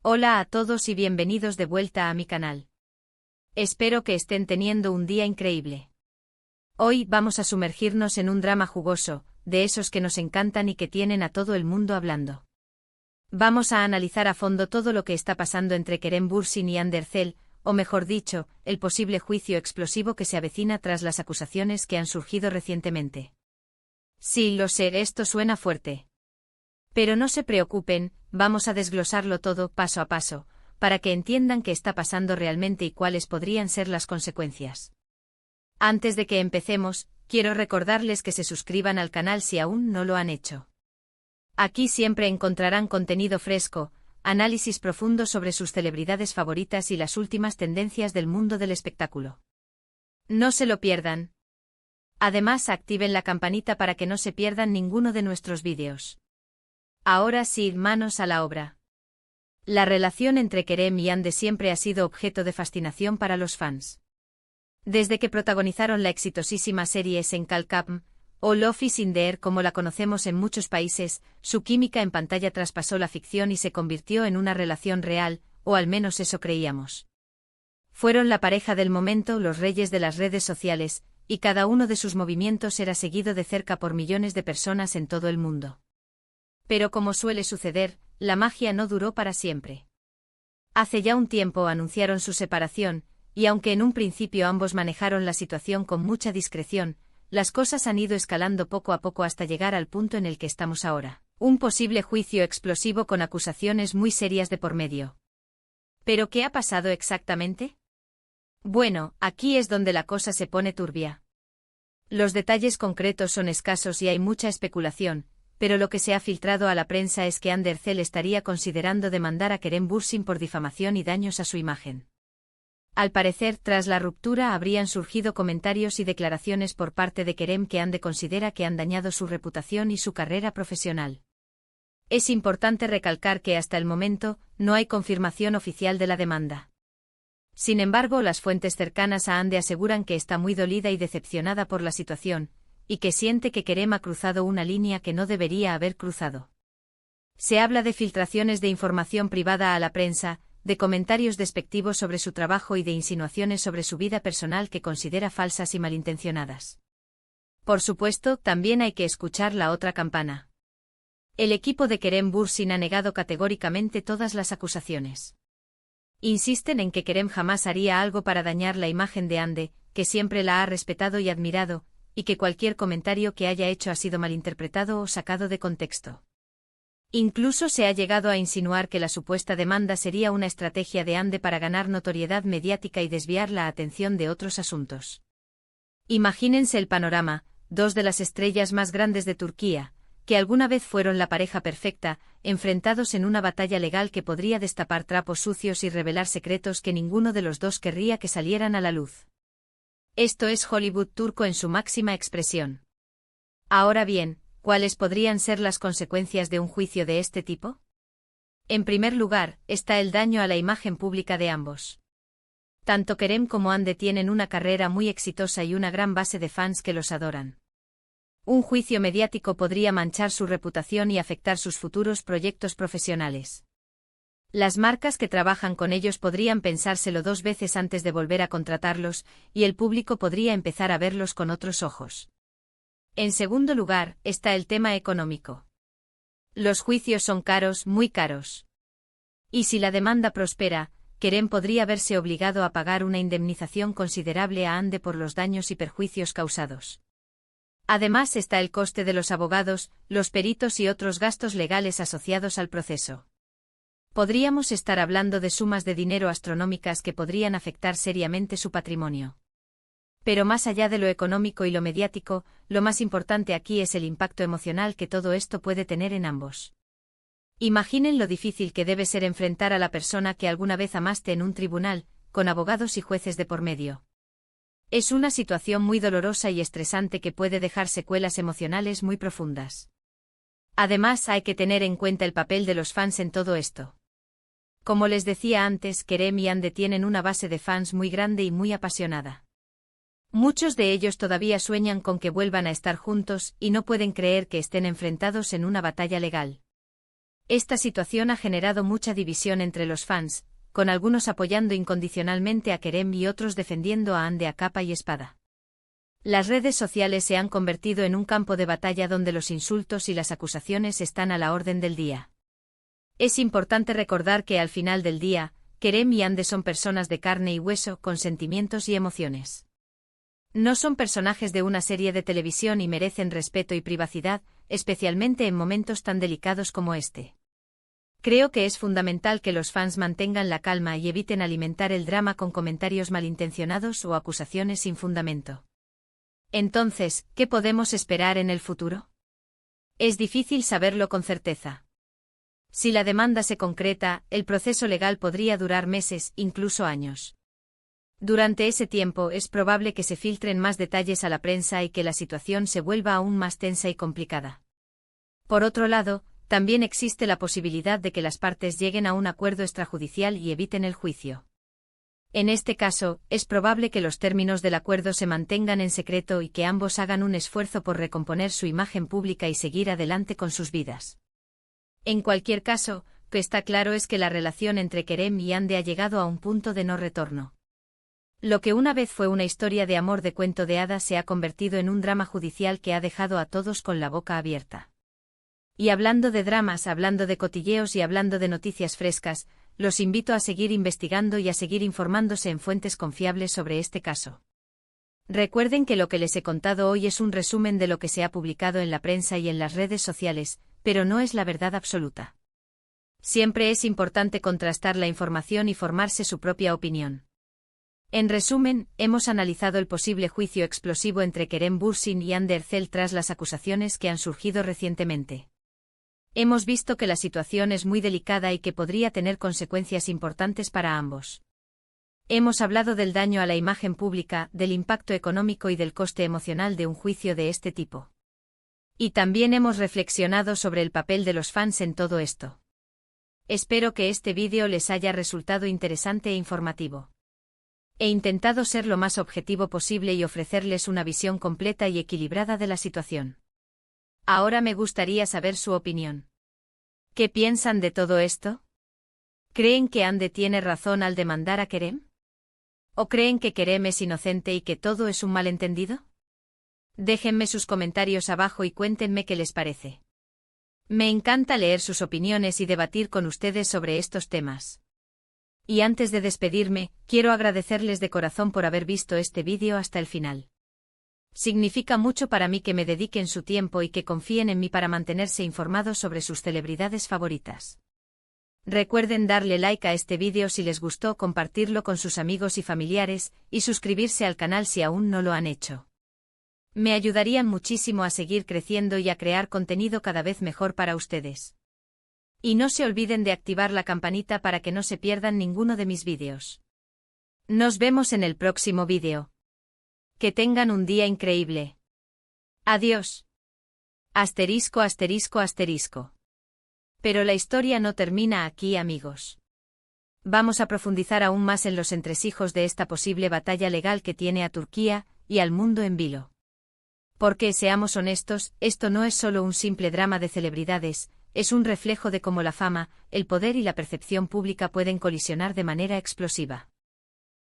Hola a todos y bienvenidos de vuelta a mi canal. Espero que estén teniendo un día increíble. Hoy vamos a sumergirnos en un drama jugoso, de esos que nos encantan y que tienen a todo el mundo hablando. Vamos a analizar a fondo todo lo que está pasando entre Kerem Bürsin y Hande Erçel, o mejor dicho, el posible juicio explosivo que se avecina tras las acusaciones que han surgido recientemente. Sí, lo sé, esto suena fuerte. Pero no se preocupen, vamos a desglosarlo todo paso a paso, para que entiendan qué está pasando realmente y cuáles podrían ser las consecuencias. Antes de que empecemos, quiero recordarles que se suscriban al canal si aún no lo han hecho. Aquí siempre encontrarán contenido fresco, análisis profundo sobre sus celebridades favoritas y las últimas tendencias del mundo del espectáculo. No se lo pierdan. Además, activen la campanita para que no se pierdan ninguno de nuestros vídeos. Ahora sí, manos a la obra. La relación entre Kerem y Hande siempre ha sido objeto de fascinación para los fans. Desde que protagonizaron la exitosísima serie Senkalkam, o Love is in the Air como la conocemos en muchos países, su química en pantalla traspasó la ficción y se convirtió en una relación real, o al menos eso creíamos. Fueron la pareja del momento, los reyes de las redes sociales, y cada uno de sus movimientos era seguido de cerca por millones de personas en todo el mundo. Pero como suele suceder, la magia no duró para siempre. Hace ya un tiempo anunciaron su separación, y aunque en un principio ambos manejaron la situación con mucha discreción, las cosas han ido escalando poco a poco hasta llegar al punto en el que estamos ahora. Un posible juicio explosivo con acusaciones muy serias de por medio. ¿Pero qué ha pasado exactamente? Bueno, aquí es donde la cosa se pone turbia. Los detalles concretos son escasos y hay mucha especulación, pero lo que se ha filtrado a la prensa es que Hande Erçel estaría considerando demandar a Kerem Bürsin por difamación y daños a su imagen. Al parecer, tras la ruptura habrían surgido comentarios y declaraciones por parte de Kerem que Hande considera que han dañado su reputación y su carrera profesional. Es importante recalcar que hasta el momento no hay confirmación oficial de la demanda. Sin embargo, las fuentes cercanas a Hande aseguran que está muy dolida y decepcionada por la situación, y que siente que Kerem ha cruzado una línea que no debería haber cruzado. Se habla de filtraciones de información privada a la prensa, de comentarios despectivos sobre su trabajo y de insinuaciones sobre su vida personal que considera falsas y malintencionadas. Por supuesto, también hay que escuchar la otra campana. El equipo de Kerem Bürsin ha negado categóricamente todas las acusaciones. Insisten en que Kerem jamás haría algo para dañar la imagen de Hande, que siempre la ha respetado y admirado, y que cualquier comentario que haya hecho ha sido malinterpretado o sacado de contexto. Incluso se ha llegado a insinuar que la supuesta demanda sería una estrategia de Hande para ganar notoriedad mediática y desviar la atención de otros asuntos. Imagínense el panorama: dos de las estrellas más grandes de Turquía, que alguna vez fueron la pareja perfecta, enfrentados en una batalla legal que podría destapar trapos sucios y revelar secretos que ninguno de los dos querría que salieran a la luz. Esto es Hollywood turco en su máxima expresión. Ahora bien, ¿cuáles podrían ser las consecuencias de un juicio de este tipo? En primer lugar, está el daño a la imagen pública de ambos. Tanto Kerem como Hande tienen una carrera muy exitosa y una gran base de fans que los adoran. Un juicio mediático podría manchar su reputación y afectar sus futuros proyectos profesionales. Las marcas que trabajan con ellos podrían pensárselo dos veces antes de volver a contratarlos, y el público podría empezar a verlos con otros ojos. En segundo lugar, está el tema económico. Los juicios son caros, muy caros. Y si la demanda prospera, Kerem podría verse obligado a pagar una indemnización considerable a Hande por los daños y perjuicios causados. Además está el coste de los abogados, los peritos y otros gastos legales asociados al proceso. Podríamos estar hablando de sumas de dinero astronómicas que podrían afectar seriamente su patrimonio. Pero más allá de lo económico y lo mediático, lo más importante aquí es el impacto emocional que todo esto puede tener en ambos. Imaginen lo difícil que debe ser enfrentar a la persona que alguna vez amaste en un tribunal, con abogados y jueces de por medio. Es una situación muy dolorosa y estresante que puede dejar secuelas emocionales muy profundas. Además, hay que tener en cuenta el papel de los fans en todo esto. Como les decía antes, Kerem y Hande tienen una base de fans muy grande y muy apasionada. Muchos de ellos todavía sueñan con que vuelvan a estar juntos y no pueden creer que estén enfrentados en una batalla legal. Esta situación ha generado mucha división entre los fans, con algunos apoyando incondicionalmente a Kerem y otros defendiendo a Ande a capa y espada. Las redes sociales se han convertido en un campo de batalla donde los insultos y las acusaciones están a la orden del día. Es importante recordar que al final del día, Kerem y Ande son personas de carne y hueso con sentimientos y emociones. No son personajes de una serie de televisión y merecen respeto y privacidad, especialmente en momentos tan delicados como este. Creo que es fundamental que los fans mantengan la calma y eviten alimentar el drama con comentarios malintencionados o acusaciones sin fundamento. Entonces, ¿qué podemos esperar en el futuro? Es difícil saberlo con certeza. Si la demanda se concreta, el proceso legal podría durar meses, incluso años. Durante ese tiempo es probable que se filtren más detalles a la prensa y que la situación se vuelva aún más tensa y complicada. Por otro lado, también existe la posibilidad de que las partes lleguen a un acuerdo extrajudicial y eviten el juicio. En este caso, es probable que los términos del acuerdo se mantengan en secreto y que ambos hagan un esfuerzo por recomponer su imagen pública y seguir adelante con sus vidas. En cualquier caso, lo que está claro es que la relación entre Kerem y Ande ha llegado a un punto de no retorno. Lo que una vez fue una historia de amor de cuento de hadas se ha convertido en un drama judicial que ha dejado a todos con la boca abierta. Y hablando de dramas, hablando de cotilleos y hablando de noticias frescas, los invito a seguir investigando y a seguir informándose en fuentes confiables sobre este caso. Recuerden que lo que les he contado hoy es un resumen de lo que se ha publicado en la prensa y en las redes sociales, pero no es la verdad absoluta. Siempre es importante contrastar la información y formarse su propia opinión. En resumen, hemos analizado el posible juicio explosivo entre Kerem Bürsin y Hande Erçel tras las acusaciones que han surgido recientemente. Hemos visto que la situación es muy delicada y que podría tener consecuencias importantes para ambos. Hemos hablado del daño a la imagen pública, del impacto económico y del coste emocional de un juicio de este tipo. Y también hemos reflexionado sobre el papel de los fans en todo esto. Espero que este vídeo les haya resultado interesante e informativo. He intentado ser lo más objetivo posible y ofrecerles una visión completa y equilibrada de la situación. Ahora me gustaría saber su opinión. ¿Qué piensan de todo esto? ¿Creen que Hande tiene razón al demandar a Kerem? ¿O creen que Kerem es inocente y que todo es un malentendido? Déjenme sus comentarios abajo y cuéntenme qué les parece. Me encanta leer sus opiniones y debatir con ustedes sobre estos temas. Y antes de despedirme, quiero agradecerles de corazón por haber visto este vídeo hasta el final. Significa mucho para mí que me dediquen su tiempo y que confíen en mí para mantenerse informados sobre sus celebridades favoritas. Recuerden darle like a este vídeo si les gustó, compartirlo con sus amigos y familiares, y suscribirse al canal si aún no lo han hecho. Me ayudarían muchísimo a seguir creciendo y a crear contenido cada vez mejor para ustedes. Y no se olviden de activar la campanita para que no se pierdan ninguno de mis vídeos. Nos vemos en el próximo vídeo. Que tengan un día increíble. Adiós. Asterisco, asterisco, asterisco. Pero la historia no termina aquí, amigos. Vamos a profundizar aún más en los entresijos de esta posible batalla legal que tiene a Turquía y al mundo en vilo. Porque, seamos honestos, esto no es solo un simple drama de celebridades, es un reflejo de cómo la fama, el poder y la percepción pública pueden colisionar de manera explosiva.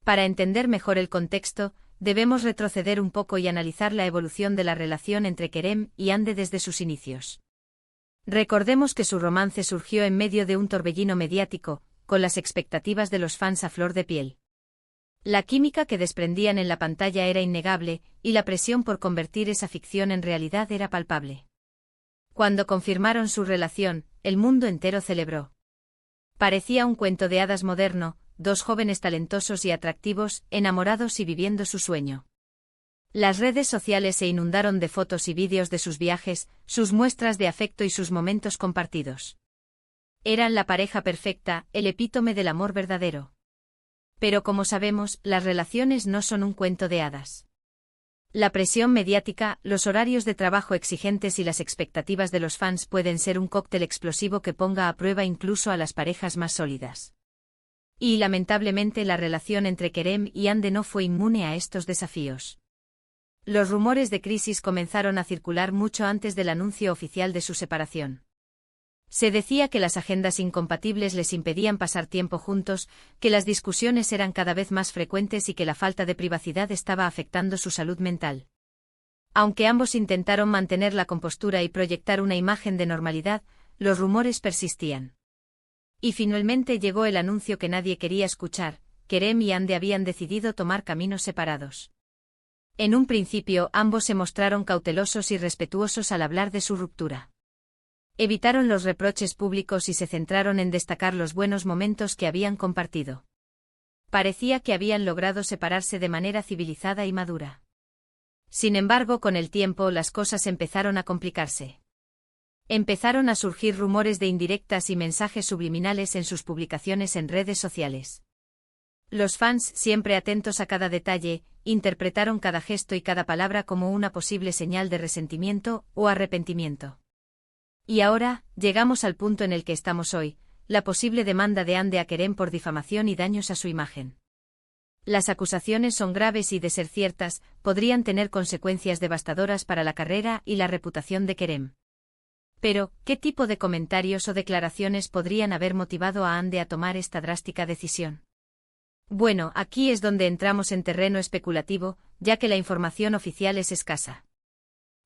Para entender mejor el contexto, debemos retroceder un poco y analizar la evolución de la relación entre Kerem y Hande desde sus inicios. Recordemos que su romance surgió en medio de un torbellino mediático, con las expectativas de los fans a flor de piel. La química que desprendían en la pantalla era innegable, y la presión por convertir esa ficción en realidad era palpable. Cuando confirmaron su relación, el mundo entero celebró. Parecía un cuento de hadas moderno, dos jóvenes talentosos y atractivos, enamorados y viviendo su sueño. Las redes sociales se inundaron de fotos y vídeos de sus viajes, sus muestras de afecto y sus momentos compartidos. Eran la pareja perfecta, el epítome del amor verdadero. Pero como sabemos, las relaciones no son un cuento de hadas. La presión mediática, los horarios de trabajo exigentes y las expectativas de los fans pueden ser un cóctel explosivo que ponga a prueba incluso a las parejas más sólidas. Y lamentablemente la relación entre Kerem y Hande no fue inmune a estos desafíos. Los rumores de crisis comenzaron a circular mucho antes del anuncio oficial de su separación. Se decía que las agendas incompatibles les impedían pasar tiempo juntos, que las discusiones eran cada vez más frecuentes y que la falta de privacidad estaba afectando su salud mental. Aunque ambos intentaron mantener la compostura y proyectar una imagen de normalidad, los rumores persistían. Y finalmente llegó el anuncio que nadie quería escuchar: Kerem y Hande habían decidido tomar caminos separados. En un principio ambos se mostraron cautelosos y respetuosos al hablar de su ruptura. Evitaron los reproches públicos y se centraron en destacar los buenos momentos que habían compartido. Parecía que habían logrado separarse de manera civilizada y madura. Sin embargo, con el tiempo las cosas empezaron a complicarse. Empezaron a surgir rumores de indirectas y mensajes subliminales en sus publicaciones en redes sociales. Los fans, siempre atentos a cada detalle, interpretaron cada gesto y cada palabra como una posible señal de resentimiento o arrepentimiento. Y ahora, llegamos al punto en el que estamos hoy: la posible demanda de Hande a Kerem por difamación y daños a su imagen. Las acusaciones son graves y, de ser ciertas, podrían tener consecuencias devastadoras para la carrera y la reputación de Kerem. Pero, ¿qué tipo de comentarios o declaraciones podrían haber motivado a Hande a tomar esta drástica decisión? Bueno, aquí es donde entramos en terreno especulativo, ya que la información oficial es escasa.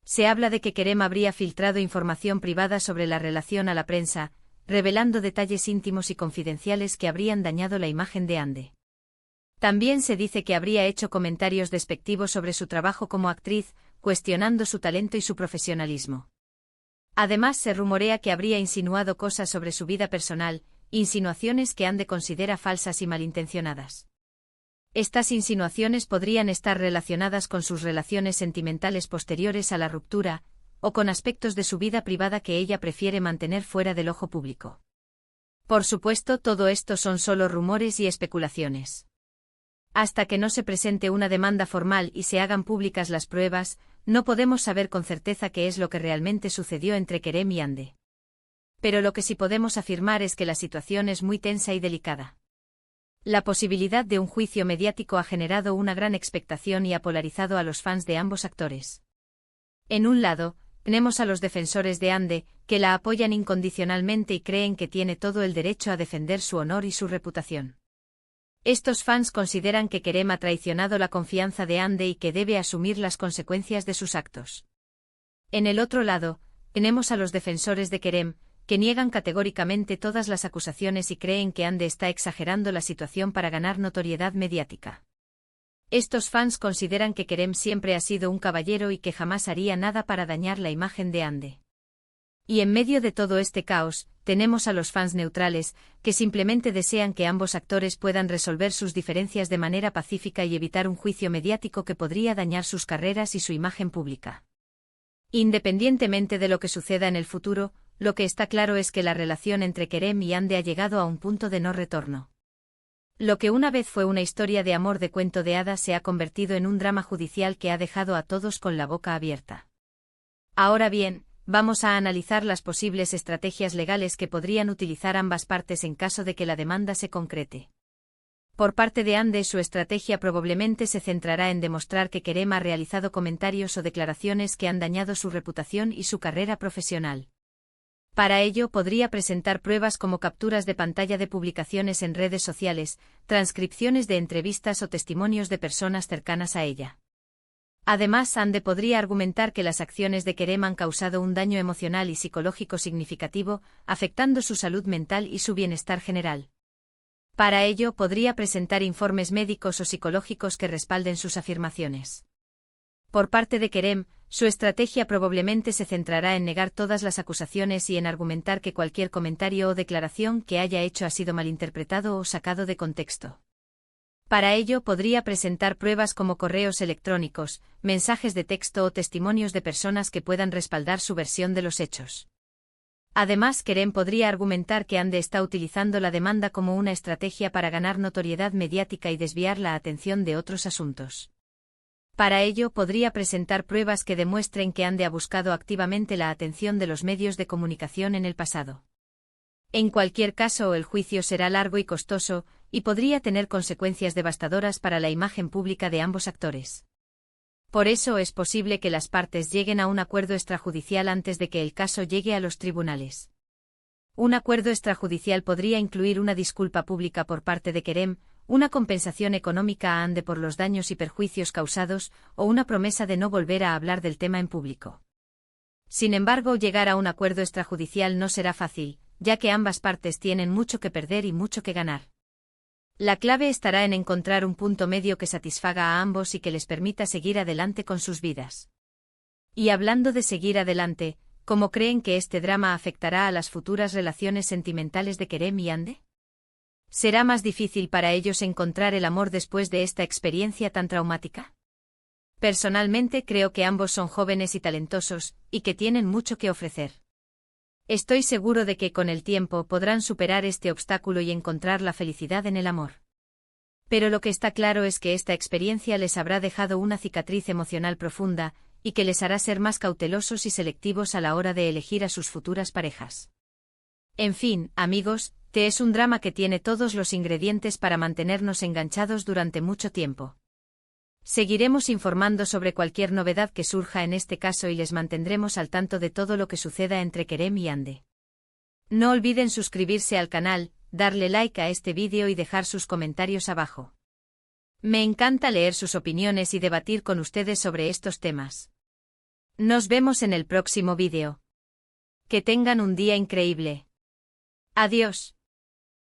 Se habla de que Kerem habría filtrado información privada sobre la relación a la prensa, revelando detalles íntimos y confidenciales que habrían dañado la imagen de Hande. También se dice que habría hecho comentarios despectivos sobre su trabajo como actriz, cuestionando su talento y su profesionalismo. Además, se rumorea que habría insinuado cosas sobre su vida personal, insinuaciones que Hande considera falsas y malintencionadas. Estas insinuaciones podrían estar relacionadas con sus relaciones sentimentales posteriores a la ruptura, o con aspectos de su vida privada que ella prefiere mantener fuera del ojo público. Por supuesto, todo esto son solo rumores y especulaciones. Hasta que no se presente una demanda formal y se hagan públicas las pruebas, no podemos saber con certeza qué es lo que realmente sucedió entre Kerem y Hande. Pero lo que sí podemos afirmar es que la situación es muy tensa y delicada. La posibilidad de un juicio mediático ha generado una gran expectación y ha polarizado a los fans de ambos actores. En un lado, tenemos a los defensores de Hande, que la apoyan incondicionalmente y creen que tiene todo el derecho a defender su honor y su reputación. Estos fans consideran que Kerem ha traicionado la confianza de Hande y que debe asumir las consecuencias de sus actos. En el otro lado, tenemos a los defensores de Kerem, que niegan categóricamente todas las acusaciones y creen que Hande está exagerando la situación para ganar notoriedad mediática. Estos fans consideran que Kerem siempre ha sido un caballero y que jamás haría nada para dañar la imagen de Hande. Y en medio de todo este caos, tenemos a los fans neutrales, que simplemente desean que ambos actores puedan resolver sus diferencias de manera pacífica y evitar un juicio mediático que podría dañar sus carreras y su imagen pública. Independientemente de lo que suceda en el futuro, lo que está claro es que la relación entre Kerem y Hande ha llegado a un punto de no retorno. Lo que una vez fue una historia de amor de cuento de hadas se ha convertido en un drama judicial que ha dejado a todos con la boca abierta. Ahora bien, vamos a analizar las posibles estrategias legales que podrían utilizar ambas partes en caso de que la demanda se concrete. Por parte de Hande, su estrategia probablemente se centrará en demostrar que Kerem ha realizado comentarios o declaraciones que han dañado su reputación y su carrera profesional. Para ello podría presentar pruebas como capturas de pantalla de publicaciones en redes sociales, transcripciones de entrevistas o testimonios de personas cercanas a ella. Además, Hande podría argumentar que las acciones de Kerem han causado un daño emocional y psicológico significativo, afectando su salud mental y su bienestar general. Para ello podría presentar informes médicos o psicológicos que respalden sus afirmaciones. Por parte de Kerem, su estrategia probablemente se centrará en negar todas las acusaciones y en argumentar que cualquier comentario o declaración que haya hecho ha sido malinterpretado o sacado de contexto. Para ello podría presentar pruebas como correos electrónicos, mensajes de texto o testimonios de personas que puedan respaldar su versión de los hechos. Además, Kerem podría argumentar que Hande está utilizando la demanda como una estrategia para ganar notoriedad mediática y desviar la atención de otros asuntos. Para ello podría presentar pruebas que demuestren que Hande ha buscado activamente la atención de los medios de comunicación en el pasado. En cualquier caso, el juicio será largo y costoso, y podría tener consecuencias devastadoras para la imagen pública de ambos actores. Por eso es posible que las partes lleguen a un acuerdo extrajudicial antes de que el caso llegue a los tribunales. Un acuerdo extrajudicial podría incluir una disculpa pública por parte de Kerem, una compensación económica a Hande por los daños y perjuicios causados, o una promesa de no volver a hablar del tema en público. Sin embargo, llegar a un acuerdo extrajudicial no será fácil, ya que ambas partes tienen mucho que perder y mucho que ganar. La clave estará en encontrar un punto medio que satisfaga a ambos y que les permita seguir adelante con sus vidas. Y hablando de seguir adelante, ¿cómo creen que este drama afectará a las futuras relaciones sentimentales de Kerem y Hande? ¿Será más difícil para ellos encontrar el amor después de esta experiencia tan traumática? Personalmente creo que ambos son jóvenes y talentosos, y que tienen mucho que ofrecer. Estoy seguro de que con el tiempo podrán superar este obstáculo y encontrar la felicidad en el amor. Pero lo que está claro es que esta experiencia les habrá dejado una cicatriz emocional profunda, y que les hará ser más cautelosos y selectivos a la hora de elegir a sus futuras parejas. En fin, amigos, es un drama que tiene todos los ingredientes para mantenernos enganchados durante mucho tiempo. Seguiremos informando sobre cualquier novedad que surja en este caso y les mantendremos al tanto de todo lo que suceda entre Kerem y Hande. No olviden suscribirse al canal, darle like a este vídeo y dejar sus comentarios abajo. Me encanta leer sus opiniones y debatir con ustedes sobre estos temas. Nos vemos en el próximo vídeo. Que tengan un día increíble. Adiós.